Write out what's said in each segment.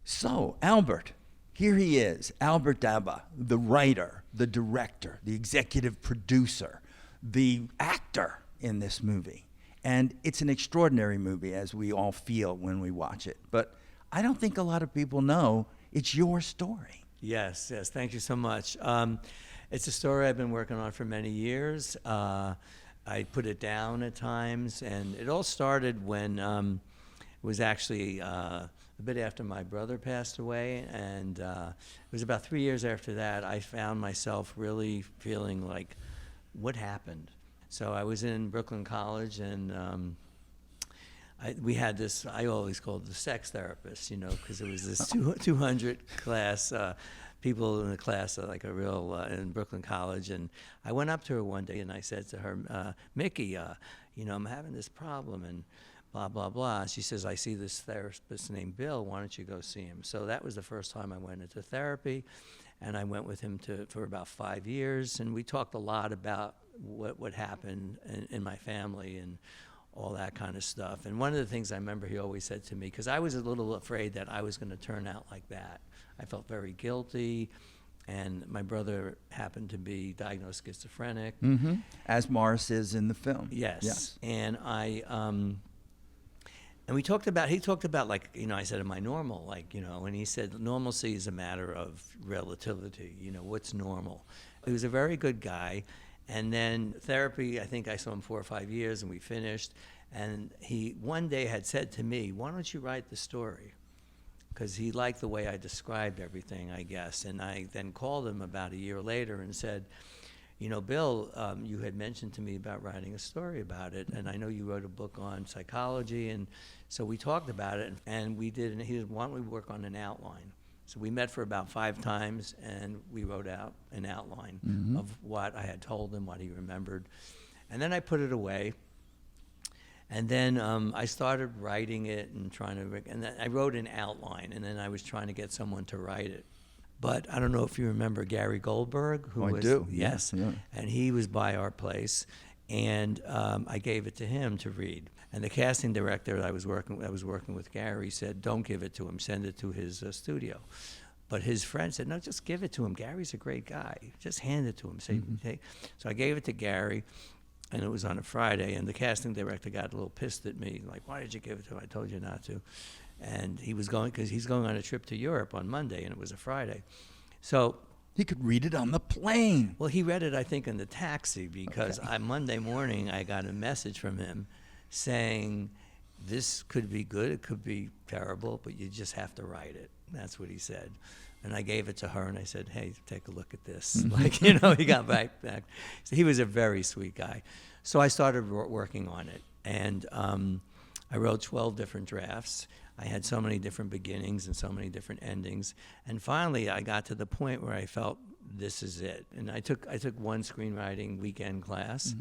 So, Albert, here he is, Albert Daba, the writer, the director, the executive producer, the actor in this movie. And it's an extraordinary movie, as we all feel when we watch it. But I don't think a lot of people know it's your story. Yes, thank you so much. It's a story I've been working on for many years. I put it down at times, and it all started when it was actually a bit after my brother passed away, and it was about 3 years after that I found myself really feeling like, what happened? So I was in Brooklyn College, and we had this, I always called it the sex therapist, because it was this 200 class, people in the class, like a real, in Brooklyn College. And I went up to her one day and I said to her, Mickey, I'm having this problem and blah, blah, blah. She says, I see this therapist named Bill, why don't you go see him? So that was the first time I went into therapy. And I went with him for about 5 years. And we talked a lot about what happened in my family and all that kind of stuff. And one of the things I remember he always said to me, because I was a little afraid that I was going to turn out like that. I felt very guilty, and my brother happened to be diagnosed schizophrenic. Mm-hmm. As Morris is in the film. Yes. And he talked about like, I said, am I normal? Like, and he said, normalcy is a matter of relativity, what's normal? He was a very good guy. And then therapy, I think I saw him 4 or 5 years, and we finished. And he one day had said to me, why don't you write the story? Because he liked the way I described everything, I guess. And I then called him about a year later and said, Bill, you had mentioned to me about writing a story about it, and I know you wrote a book on psychology, and so we talked about it, and we did, and he said, why don't we work on an outline? So we met for about 5 times, and we wrote out an outline of what I had told him, what he remembered. And then I put it away. And then I started writing it and and then I wrote an outline, and then I was trying to get someone to write it. But I don't know if you remember Gary Goldberg, who was, I do. Yes. Yeah. And he was by our place, and I gave it to him to read. And the casting director that I was working with, Gary, said, don't give it to him, send it to his studio. But his friend said, no, just give it to him. Gary's a great guy. Just hand it to him. Say, hey. So I gave it to Gary, and it was on a Friday, and the casting director got a little pissed at me, like, why did you give it to him? I told you not to. And he was going, because he's going on a trip to Europe on Monday, and it was a Friday. So he could read it on the plane. Well, he read it, I think, in the taxi, because Monday morning I got a message from him saying, this could be good, it could be terrible, but you just have to write it. That's what he said. And I gave it to her, and I said, hey, take a look at this. Like, he got right back. So he was a very sweet guy. So I started working on it, and I wrote 12 different drafts. I had so many different beginnings and so many different endings. And finally, I got to the point where I felt, this is it. And I took one screenwriting weekend class.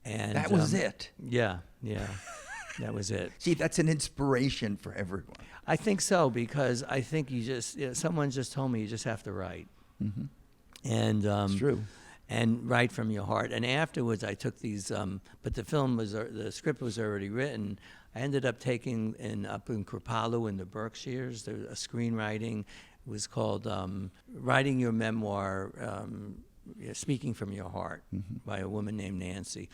And that was it. Yeah. That was it. See, that's an inspiration for everyone. I think so, because I think someone just told me you just have to write. And it's true. And write from your heart. And afterwards, I took these, but the script was already written. I ended up taking up in Kripalu in the Berkshires, there was a screenwriting. It was called Writing Your Memoir, Speaking from Your Heart, by a woman named Nancy.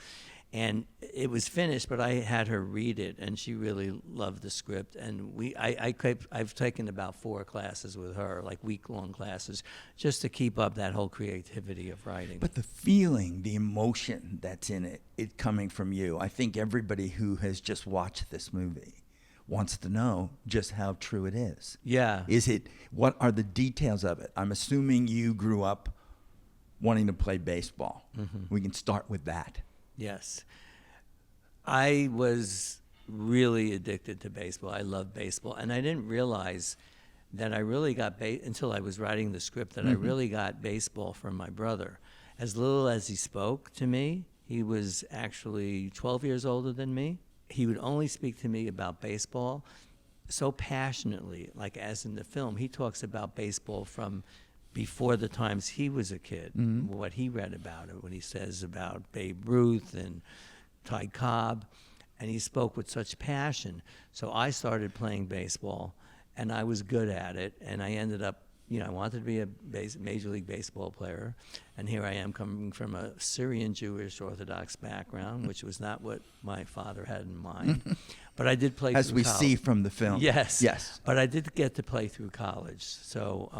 And it was finished, but I had her read it, and she really loved the script. And I've taken about 4 classes with her, like week-long classes, just to keep up that whole creativity of writing. But the feeling, the emotion that's in it coming from you, I think everybody who has just watched this movie wants to know just how true it is. Yeah. What are the details of it? I'm assuming you grew up wanting to play baseball. We can start with that. Yes. I was really addicted to baseball. I love baseball. And I didn't realize that I really got, until I was writing the script, that I really got baseball from my brother. As little as he spoke to me, he was actually 12 years older than me. He would only speak to me about baseball so passionately, like as in the film. He talks about baseball from before the times he was a kid, what he read about it, what he says about Babe Ruth and Ty Cobb, and he spoke with such passion. So I started playing baseball, and I was good at it, and I ended up, I wanted to be a Major League Baseball player, and here I am coming from a Syrian Jewish Orthodox background, which was not what my father had in mind. But I did play As through we college. see from the film. Yes. Yes. But I did get to play through college, so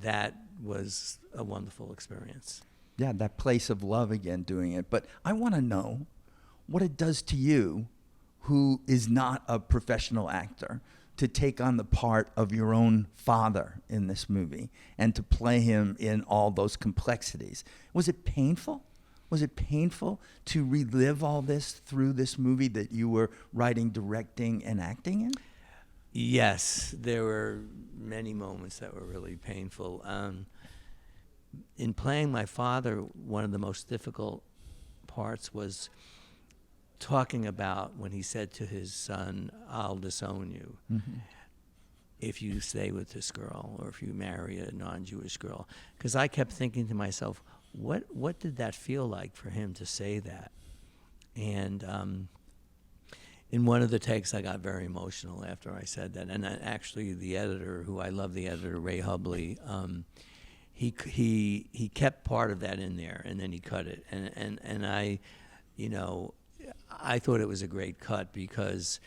that was a wonderful experience. Yeah, that place of love again, doing it. But I want to know what it does to you, who is not a professional actor, to take on the part of your own father in this movie and to play him in all those complexities. Was it painful? Was it painful to relive all this through this movie that you were writing, directing, and acting in? Yes, there were many moments that were really painful. In playing my father, one of the most difficult parts was talking about when he said to his son, "I'll disown you if you stay with this girl or if you marry a non-Jewish girl." Because I kept thinking to myself, what did that feel like for him to say that? And in one of the takes, I got very emotional after I said that. And actually, the editor, who I love, the editor, Ray Hubley, he kept part of that in there, and then he cut it. And I, I thought it was a great cut because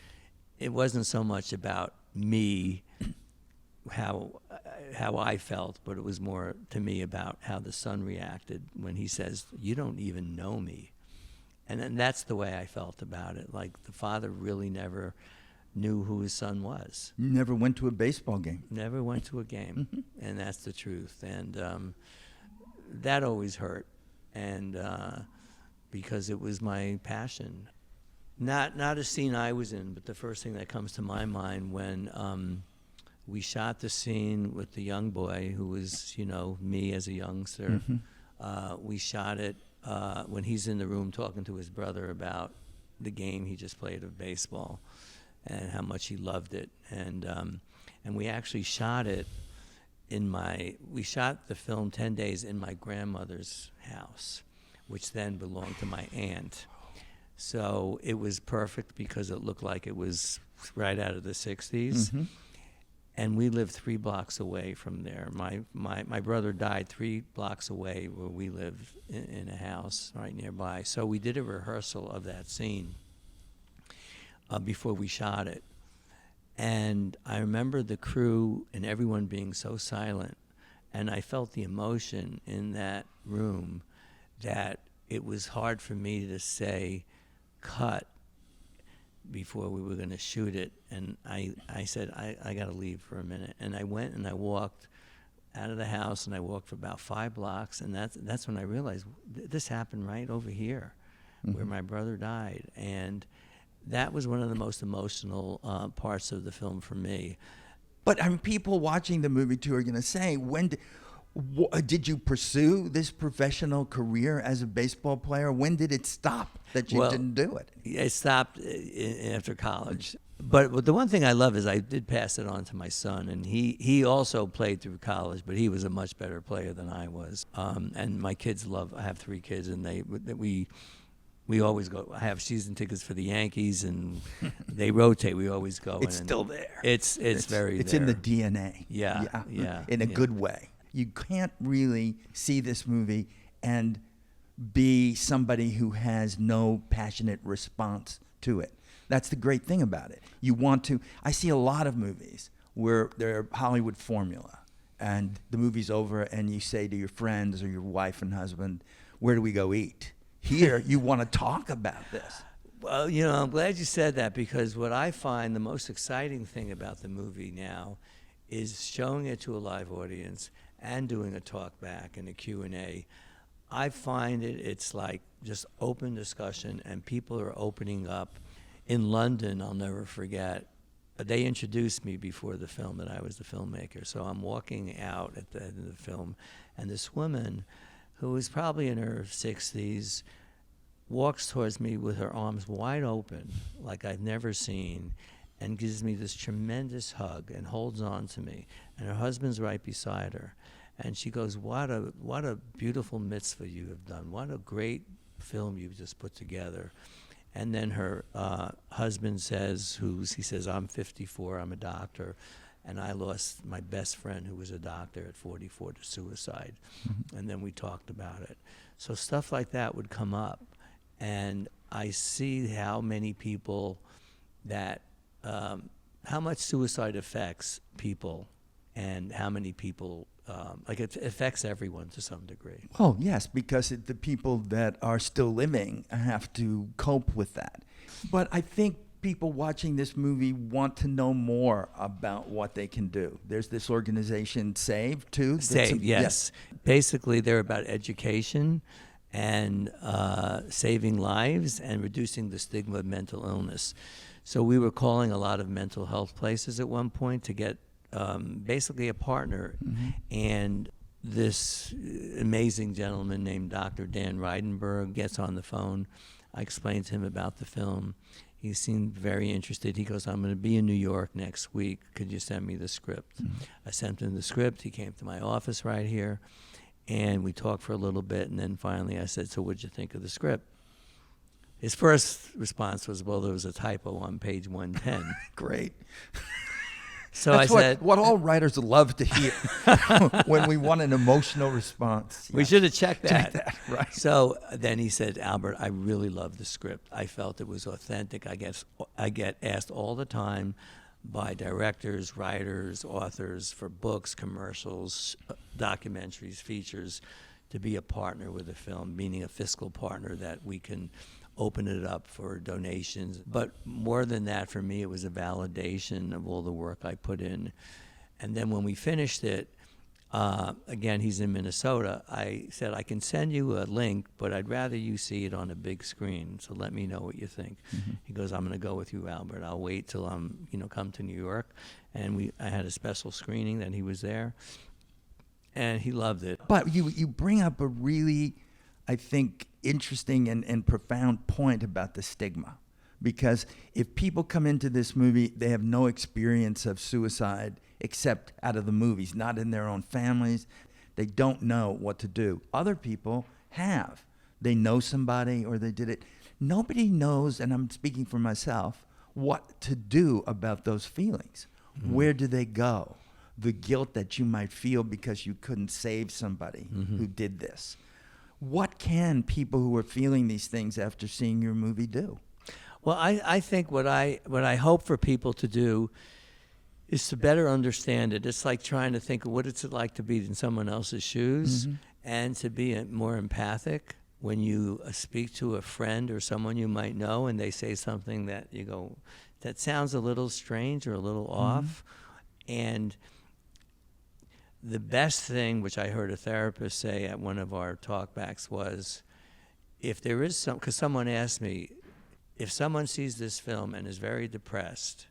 it wasn't so much about me, how I felt, but it was more to me about how the son reacted when he says, "You don't even know me." And then that's the way I felt about it. Like the father really never knew who his son was. You never went to a baseball game. Never went to a game, and that's the truth. And that always hurt, and because it was my passion. Not a scene I was in, but the first thing that comes to my mind when we shot the scene with the young boy who was, me as a youngster. We shot it when he's in the room talking to his brother about the game he just played of baseball and how much he loved it. And we actually shot it we shot the film 10 days in my grandmother's house, which then belonged to my aunt. So it was perfect because it looked like it was right out of the 60s. And we lived 3 blocks away from there. My brother died 3 blocks away where we lived in a house right nearby. So we did a rehearsal of that scene before we shot it. And I remember the crew and everyone being so silent. And I felt the emotion in that room that it was hard for me to say, "Cut," before we were going to shoot it. And I said, I got to leave for a minute. And I went and I walked out of the house, and I walked for about 5 blocks. And that's when I realized this happened right over here where my brother died. And that was one of the most emotional parts of the film for me. But people watching the movie too are going to say, did you pursue this professional career as a baseball player? When did it stop that you didn't do it? It stopped after college. But the one thing I love is I did pass it on to my son, and he also played through college, but he was a much better player than I was. And my kids I have 3 kids, and we always go. I have season tickets for the Yankees, and they rotate. We always go. It's still there. It's very It's there. in the DNA. Yeah. In a good way. You can't really see this movie and be somebody who has no passionate response to it. That's the great thing about it. I see a lot of movies where they're Hollywood formula, and the movie's over, and you say to your friends or your wife and husband, "Where do we go eat?" Here, you want to talk about this. Well, I'm glad you said that, because what I find the most exciting thing about the movie now is showing it to a live audience and doing a talk back and a Q&A. I find it's like just open discussion, and people are opening up. In London, I'll never forget, they introduced me before the film that I was the filmmaker. So I'm walking out at the end of the film, and this woman who was probably in her 60s walks towards me with her arms wide open, like I've never seen, and gives me this tremendous hug and holds on to me. And her husband's right beside her. And she goes, what a beautiful mitzvah you have done. What a great film you've just put together. And then her husband says, he says, I'm 54, I'm a doctor, and I lost my best friend who was a doctor at 44 to suicide. And then we talked about it. So stuff like that would come up. And I see how many people that, how much suicide affects people, and how many people, like it affects everyone to some degree. Oh, yes, because the people that are still living have to cope with that. But I think people watching this movie want to know more about what they can do. There's this organization, SAVE, too. SAVE, yes. Basically, they're about education and saving lives and reducing the stigma of mental illness. So we were calling a lot of mental health places at one point to get basically a partner. And this amazing gentleman named Dr. Dan Reidenberg gets on the phone. I explained to him about the film. He seemed very interested. He goes, I'm going to be in New York next week. Could you send me the script? I sent him the script. He came to my office right here, and we talked for a little bit, and then finally I said, so what'd you think of the script? His first response was, well, there was a typo on page 110. Great. So That's I said, what all writers love to hear when we want an emotional response. we should have checked that. Check that, right. So then he said, Albert, I really love the script. I felt it was authentic. I get asked all the time by directors, writers, authors for books, commercials, documentaries, features, to be a partner with a film, meaning a fiscal partner that we can open it up for donations. But more than that, for me, it was a validation of all the work I put in. And then when we finished it, again, he's in Minnesota, I said, I can send you a link, but I'd rather you see it on a big screen, so let me know what you think. He goes, I'm going to go with you, Albert. I'll wait till I'm, come to New York. And I had a special screening that he was there, and he loved it. But you bring up a really, I think, interesting and profound point about the stigma. Because if people come into this movie, they have no experience of suicide except out of the movies, not in their own families. They don't know what to do. Other people have. They know somebody or they did it. Nobody knows, and I'm speaking for myself, what to do about those feelings. Where do they go? The guilt that you might feel because you couldn't save somebody who did this. What can people who are feeling these things after seeing your movie do? Well, I think what I hope for people to do is to better understand it. It's like trying to think of what it's like to be in someone else's shoes and to be more empathic when you speak to a friend or someone you might know and they say something that you go, that sounds a little strange or a little off. And the best thing, which I heard a therapist say at one of our talkbacks, was if there is because someone asked me, if someone sees this film and is very depressed,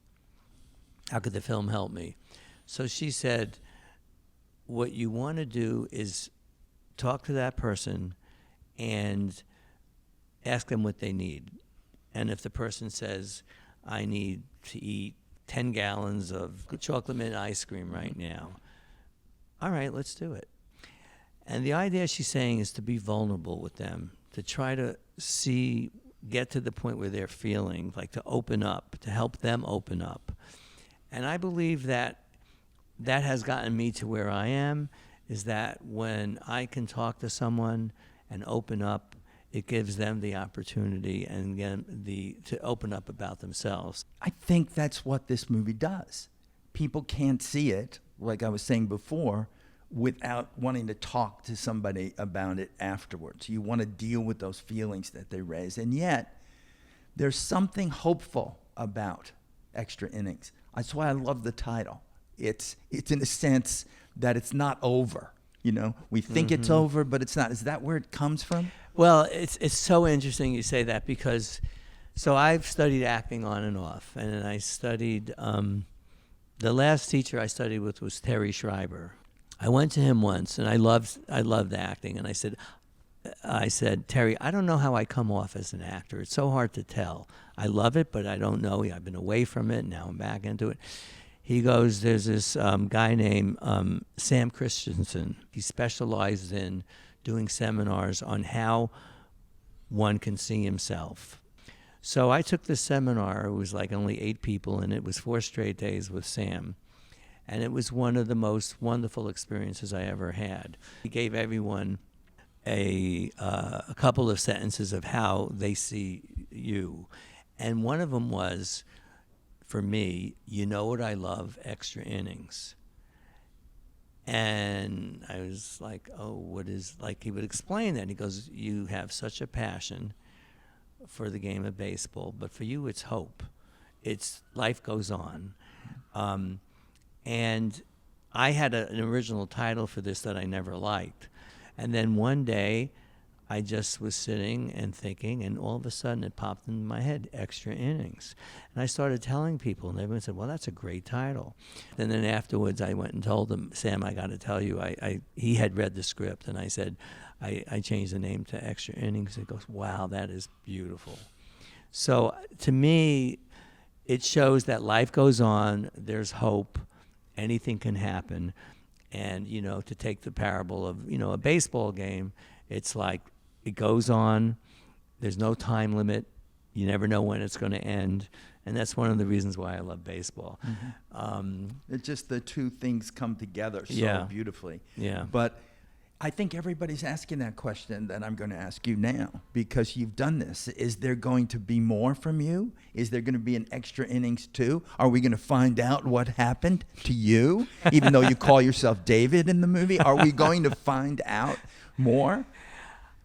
how could the film help me? So she said, what you want to do is talk to that person and ask them what they need. And if the person says, I need to eat 10 gallons of chocolate mint ice cream right now, all right, let's do it. And the idea she's saying is to be vulnerable with them, to try to get to the point where they're feeling, like to open up, to help them open up. And I believe that has gotten me to where I am, is that when I can talk to someone and open up, it gives them the opportunity and again to open up about themselves. I think that's what this movie does. People can't see it, like I was saying before, without wanting to talk to somebody about it afterwards. You want to deal with those feelings that they raise. And yet, there's something hopeful about Extra Innings. That's why I love the title. It's in a sense that it's not over. We think it's over, but it's not. Is that where it comes from? Well, it's so interesting you say that because, so I've studied acting on and off, and I studied, the last teacher I studied with was Terry Schreiber. I went to him once, and I loved acting, and I said, Terry, I don't know how I come off as an actor. It's so hard to tell. I love it, but I don't know. I've been away from it, now I'm back into it. He goes, there's this guy named Sam Christensen. He specializes in doing seminars on how one can see himself. So I took this seminar. It was like only 8 people, and it was 4 straight days with Sam. And it was one of the most wonderful experiences I ever had. He gave everyone a couple of sentences of how they see you. And one of them was, for me, you know what I love? Extra innings. And I was like, oh, what is, like, he would explain that. He goes, you have such a passion for the game of baseball, but for you, it's hope. It's life goes on. And I had an original title for this that I never liked. And then one day, I just was sitting and thinking, and all of a sudden it popped into my head, Extra Innings. And I started telling people, and everyone said, well, that's a great title. And then afterwards, I went and told him, Sam, I got to tell you, he had read the script, and I said, I changed the name to Extra Innings. He goes, wow, that is beautiful. So to me, it shows that life goes on, there's hope, anything can happen. And, you know, to take the parable of, you know, a baseball game, it's like it goes on. There's no time limit. You never know when it's going to end. And that's one of the reasons why I love baseball. Mm-hmm. It's just the two things come together so Yeah. beautifully. Yeah. But I think everybody's asking that question that I'm going to ask you now, because you've done this. Is there going to be more from you? Is there going to be an Extra Innings 2? Are we going to find out what happened to you, even though you call yourself David in the movie? Are we going to find out more?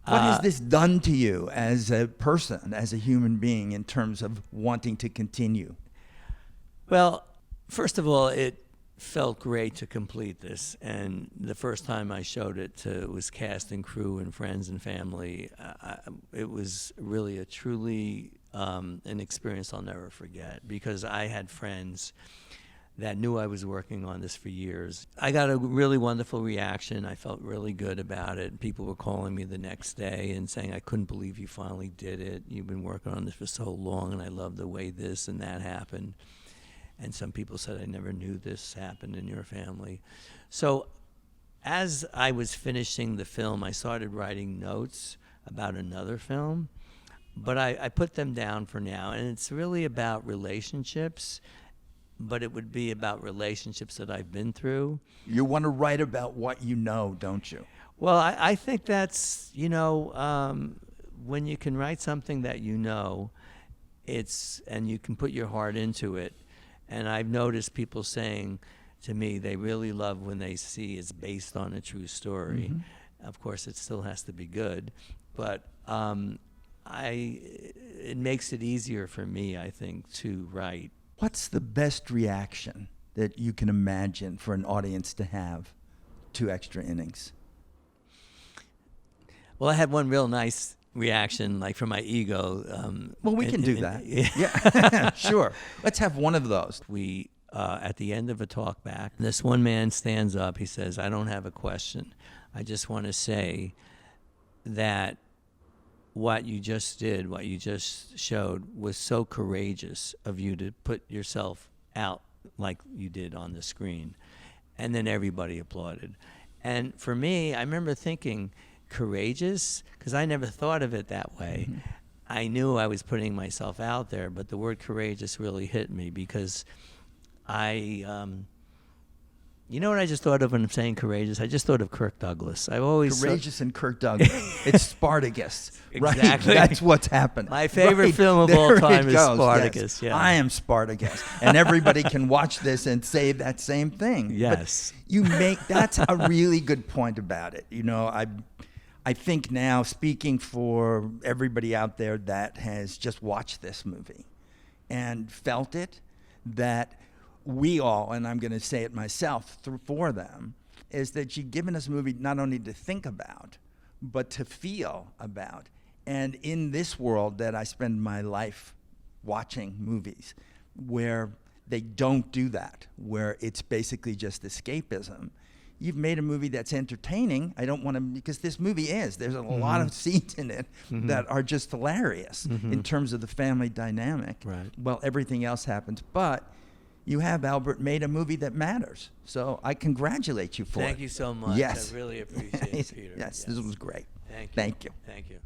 What has this done to you as a person, as a human being, in terms of wanting to continue? Well, first of all, it felt great to complete this. And the first time I showed it to was cast and crew and friends and family, it was really a truly an experience I'll never forget, because I had friends that knew I was working on this for years. I got a really wonderful reaction. I felt really good about it. People were calling me the next day and saying, I couldn't believe you finally did it. You've been working on this for so long, and I love the way this and that happened. And some people said, I never knew this happened in your family. So as I was finishing the film, I started writing notes about another film, but I put them down for now. And it's really about relationships, but it would be about relationships that I've been through. You want to write about what you know, don't you? Well, I think that's, you know, when you can write something that you know, and you can put your heart into it. And I've noticed people saying to me they really love when they see it's based on a true story. Mm-hmm. Of course, it still has to be good, but it makes it easier for me, I think, to write. What's the best reaction that you can imagine for an audience to have to Extra Innings? Well, I had one real nice reaction, like from my ego. Well, we can do that. Yeah, sure. Let's have one of those. We, at the end of a talk back, this one man stands up. He says, I don't have a question. I just want to say that what you just did, what you just showed, was so courageous of you to put yourself out like you did on the screen. And then everybody applauded. And for me, I remember thinking, courageous? Because I never thought of it that way. Mm-hmm. I knew I was putting myself out there, but the word courageous really hit me, because you know what I just thought of when I'm saying courageous? I just thought of Kirk Douglas. I've always courageous and Kirk Douglas. It's Spartacus. Exactly. Right? That's what's happened. My favorite film of all time is Spartacus. Yes. Yeah. I am Spartacus, and everybody can watch this and say that same thing. Yes. But that's a really good point about it. You know, I think now, speaking for everybody out there that has just watched this movie and felt it, that we all, and I'm going to say it myself for them, is that you've given us a movie not only to think about, but to feel about. And in this world that I spend my life watching movies, where they don't do that, where it's basically just escapism, you've made a movie that's entertaining. I don't want to, because this movie there's a lot of scenes in it that are just hilarious in terms of the family dynamic. Right. Well, everything else happens, but you have, Albert, made a movie that matters. So I congratulate you for it. Thank you so much. Yes. I really appreciate it, Peter. Yes, this was great. Thank you. Thank you. Thank you.